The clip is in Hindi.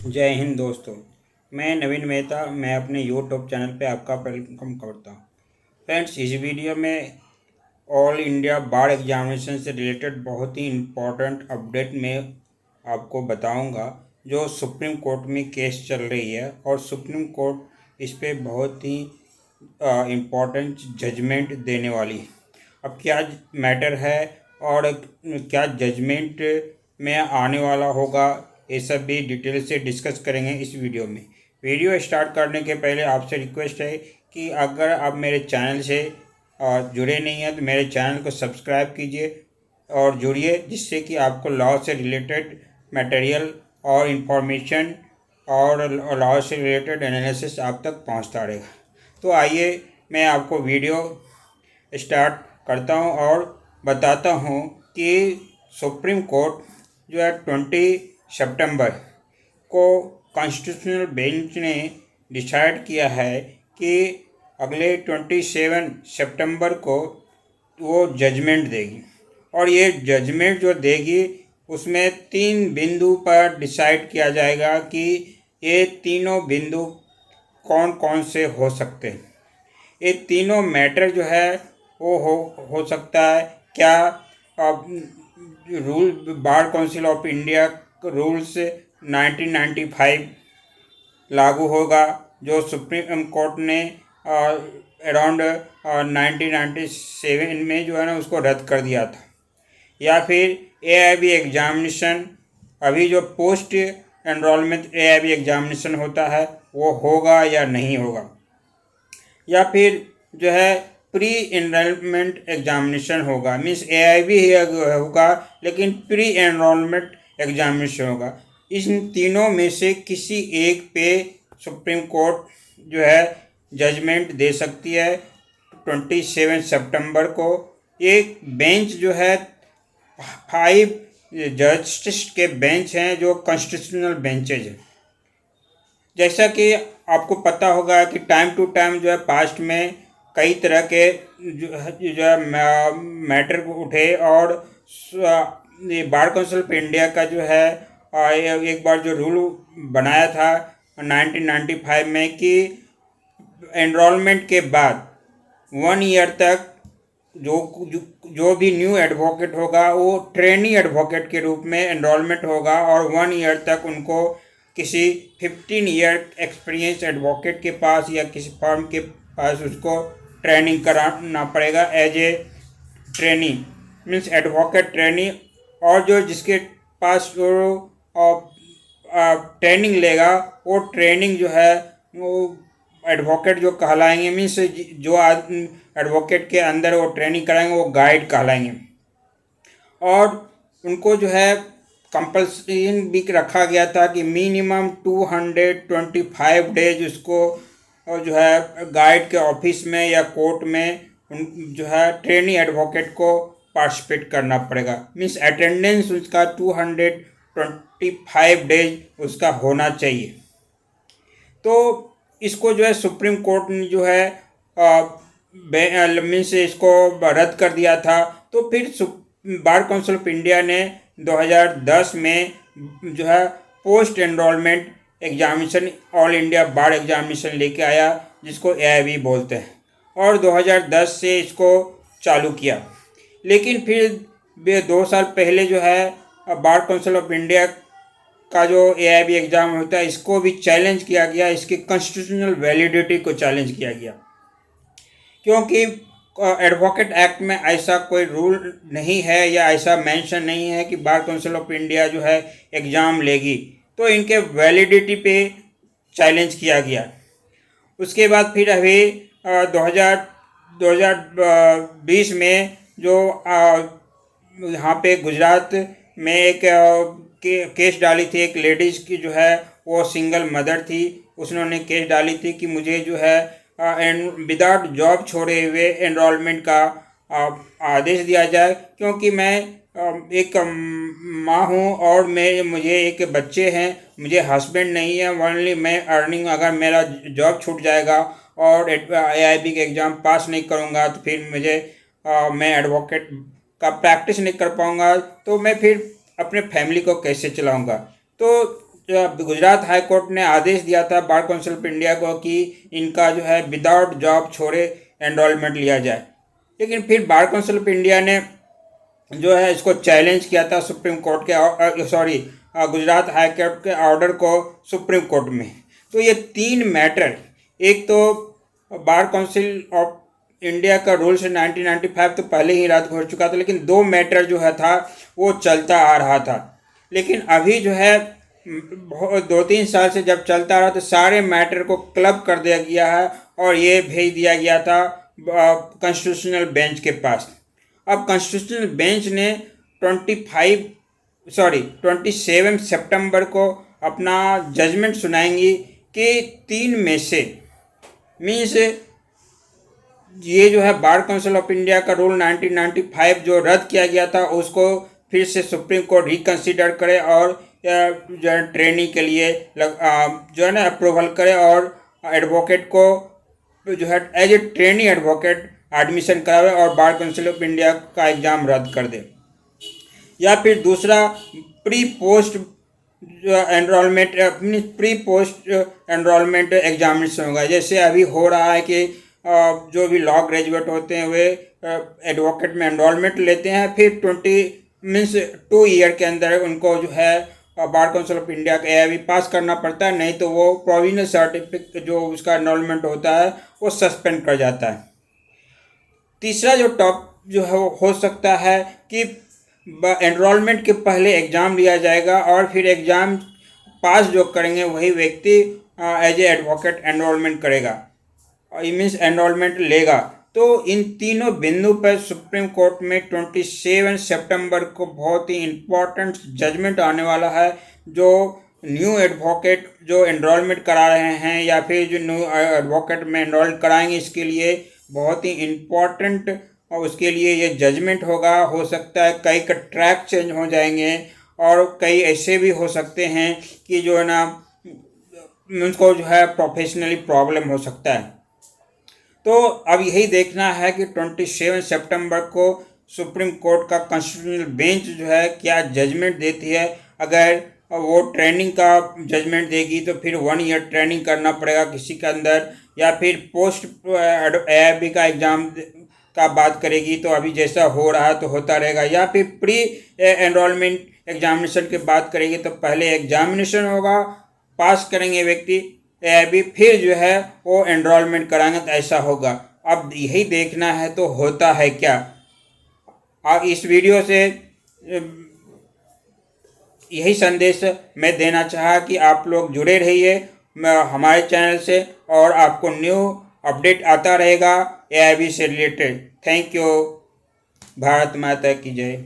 जय हिंद दोस्तों। मैं नवीन मेहता। मैं अपने यूट्यूब चैनल पे आपका वेलकम करता हूँ। फ्रेंड्स, इस वीडियो में ऑल इंडिया बार एग्जामिनेशन से रिलेटेड बहुत ही इम्पोर्टेंट अपडेट में आपको बताऊंगा, जो सुप्रीम कोर्ट में केस चल रही है और सुप्रीम कोर्ट इस पे बहुत ही इम्पोर्टेंट जजमेंट देने वाली है। अब क्या मैटर है और क्या जजमेंट में आने वाला होगा, ये सब भी डिटेल से डिस्कस करेंगे इस वीडियो में। वीडियो स्टार्ट करने के पहले आपसे रिक्वेस्ट है कि अगर आप मेरे चैनल से जुड़े नहीं हैं तो मेरे चैनल को सब्सक्राइब कीजिए और जुड़िए, जिससे कि आपको लॉ से रिलेटेड मटेरियल और इन्फॉर्मेशन और लॉ से रिलेटेड एनालिसिस आप तक पहुंचता रहेगा। तो आइए मैं आपको वीडियो स्टार्ट करता हूं और बताता हूं कि सुप्रीम कोर्ट जो है 20 सितंबर को कॉन्स्टिट्यूशनल बेंच ने डिसाइड किया है कि अगले 27 सितंबर को वो जजमेंट देगी। और ये जजमेंट जो देगी उसमें 3 बिंदु पर डिसाइड किया जाएगा कि ये तीनों बिंदु कौन कौन से हो सकते हैं। ये तीनों मैटर जो है वो हो सकता है क्या rule bar council of India rules 1995 लागू होगा, जो सुप्रीम कोर्ट ने अराउंड 1997 में जो है ना उसको रद्द कर दिया था, या फिर एआईबी एग्जामिनेशन, अभी जो पोस्ट एनरोलमेंट एआईबी एग्जामिनेशन होता है वो होगा या नहीं होगा, या फिर जो है प्री एनरोलमेंट एग्जामिनेशन होगा। मीन्स एआईबी ही होगा लेकिन प्री एनरोलमेंट एग्जामिनेशन होगा। इन तीनों में से किसी एक पे सुप्रीम कोर्ट जो है जजमेंट दे सकती है 27 सितंबर को। एक बेंच जो है 5 जस्टिस के बेंच हैं, जो कॉन्स्टिट्यूशनल बेंचेज हैं। जैसा कि आपको पता होगा कि टाइम टू टाइम जो है पास्ट में कई तरह के जो है मैटर उठे, और ये बार काउंसिल ऑफ इंडिया का जो है एक बार जो रूल बनाया था 1995 में कि एनरोलमेंट के बाद 1 ईयर तक जो भी न्यू एडवोकेट होगा वो ट्रेनी एडवोकेट के रूप में एनरोलमेंट होगा, और 1 ईयर तक उनको किसी 15 ईयर एक्सपीरियंस एडवोकेट के पास या किसी फर्म के पास उसको ट्रेनिंग कराना पड़ेगा as a trainee, means advocate trainee. और जो जिसके पास जो ट्रेनिंग लेगा वो ट्रेनिंग जो है वो एडवोकेट जो कहलाएंगे, मीन्स जो एडवोकेट के अंदर वो ट्रेनिंग कराएंगे वो गाइड कहलाएंगे। और उनको जो है कंपल्सन भी रखा गया था कि मिनिमम 225 डेज उसको जो है गाइड के ऑफिस में या कोर्ट में जो है ट्रेनी एडवोकेट को पार्टिसिपेट करना पड़ेगा। मीन्स अटेंडेंस उसका 225 डेज उसका होना चाहिए। तो इसको जो है सुप्रीम कोर्ट ने जो है मीन्स इसको रद्द कर दिया था। तो फिर बार काउंसिल ऑफ इंडिया ने 2010 में जो है post enrolment examination all India बार एग्जामिनेशन लेके आया, जिसको एआईबी बोलते हैं, और 2010 से इसको चालू किया। लेकिन फिर 2 साल पहले जो है बार काउंसिल ऑफ इंडिया का जो एआईबी एग्ज़ाम होता है इसको भी चैलेंज किया गया, इसकी कॉन्स्टिट्यूशनल वैलिडिटी को चैलेंज किया गया, क्योंकि एडवोकेट एक्ट में ऐसा कोई रूल नहीं है या ऐसा मेंशन नहीं है कि बार काउंसिल ऑफ इंडिया जो है एग्ज़ाम लेगी। तो इनके वैलिडिटी पे चैलेंज किया गया। उसके बाद फिर अभी 2020 में जो यहाँ पे गुजरात में एक केस डाली थी, एक लेडीज़ की जो है वो सिंगल मदर थी, उसने केस डाली थी कि मुझे जो है विदाउट जॉब छोड़े हुए एनरोलमेंट का आदेश दिया जाए, क्योंकि मैं एक माँ हूँ और मुझे एक बच्चे हैं, मुझे हस्बैंड नहीं है, ओनली मैं अर्निंग, अगर मेरा जॉब छूट जाएगा और एआईबी के एग्ज़ाम पास नहीं करूँगा तो फिर मैं एडवोकेट का प्रैक्टिस नहीं कर पाऊँगा, तो मैं फिर अपने फैमिली को कैसे चलाऊँगा। तो गुजरात हाई कोर्ट ने आदेश दिया था बार काउंसिल ऑफ इंडिया को कि इनका जो है विदाउट जॉब छोड़े एनरोलमेंट लिया जाए, लेकिन फिर बार काउंसिल ऑफ इंडिया ने जो है इसको चैलेंज किया था सुप्रीम कोर्ट के गुजरात हाई कोर्ट के ऑर्डर को सुप्रीम कोर्ट में। तो ये तीन मैटर, एक तो बार काउंसिल ऑफ इंडिया का रूल से 1995 तो पहले ही रद्द हो चुका था, लेकिन दो मैटर जो है था वो चलता आ रहा था। लेकिन अभी जो है 2-3 साल से जब चलता रहा तो सारे मैटर को क्लब कर दिया गया है और ये भेज दिया गया था कॉन्स्टिट्यूशनल बेंच के पास। अब कॉन्स्टिट्यूशनल बेंच ने 27 सितंबर को अपना जजमेंट सुनाएंगी कि 3 में से मीन्स ये जो है बार काउंसिल ऑफ इंडिया का रूल 1995 जो रद्द किया गया था उसको फिर से सुप्रीम कोर्ट रिकंसिडर करे और जो है ट्रेनिंग के लिए जो है ना अप्रूवल करे और एडवोकेट को जो है as a training advocate admission करावे और बार काउंसिल ऑफ इंडिया का एग्ज़ाम रद्द कर दे। या फिर दूसरा प्री पोस्ट एनरोलमेंट एग्जामिनेशन होगा, जैसे अभी हो रहा है कि जो भी लॉ ग्रेजुएट होते हैं वे एडवोकेट में एनरोलमेंट लेते हैं, फिर 2 ईयर के अंदर उनको जो है बार काउंसिल ऑफ इंडिया का AIB पास करना पड़ता है, नहीं तो वो प्रोविजनल सर्टिफिकेट जो उसका एनरोलमेंट होता है वो सस्पेंड कर जाता है। तीसरा जो टॉप जो है वो हो सकता है कि एनरोलमेंट के पहले एग्ज़ाम लिया जाएगा और फिर एग्ज़ाम पास जो करेंगे वही व्यक्ति एज ए एडवोकेट एनरोलमेंट करेगा, मीन्स एनरोलमेंट लेगा। तो इन तीनों बिंदु पर सुप्रीम कोर्ट में 27 सितंबर को बहुत ही इम्पोर्टेंट जजमेंट आने वाला है। जो न्यू एडवोकेट जो एनरोलमेंट करा रहे हैं या फिर जो न्यू एडवोकेट में एनरोल कराएंगे, इसके लिए बहुत ही इम्पोर्टेंट और उसके लिए ये जजमेंट होगा। हो सकता है कई का ट्रैक चेंज हो जाएंगे और कई ऐसे भी हो सकते हैं कि जो है ना उनको जो है प्रोफेशनली प्रॉब्लम हो सकता है। तो अब यही देखना है कि 27 सितंबर को सुप्रीम कोर्ट का कॉन्स्टिट्यूशनल बेंच जो है क्या जजमेंट देती है। अगर वो ट्रेनिंग का जजमेंट देगी तो फिर 1 ईयर ट्रेनिंग करना पड़ेगा किसी के अंदर, या फिर पोस्ट AIB का एग्ज़ाम का बात करेगी तो अभी जैसा हो रहा तो होता रहेगा, या फिर प्री एनरोलमेंट एग्जामिनेशन की बात करेगी तो पहले एग्जामिनेशन होगा, पास करेंगे व्यक्ति AIB, फिर जो है वो एनरोलमेंट कराएंगे तो ऐसा होगा। अब यही देखना है तो होता है क्या। अब इस वीडियो से यही संदेश मैं देना चाहा कि आप लोग जुड़े रहिए हमारे चैनल से और आपको न्यू अपडेट आता रहेगा AIB से रिलेटेड। Thank you. भारत माता की जय।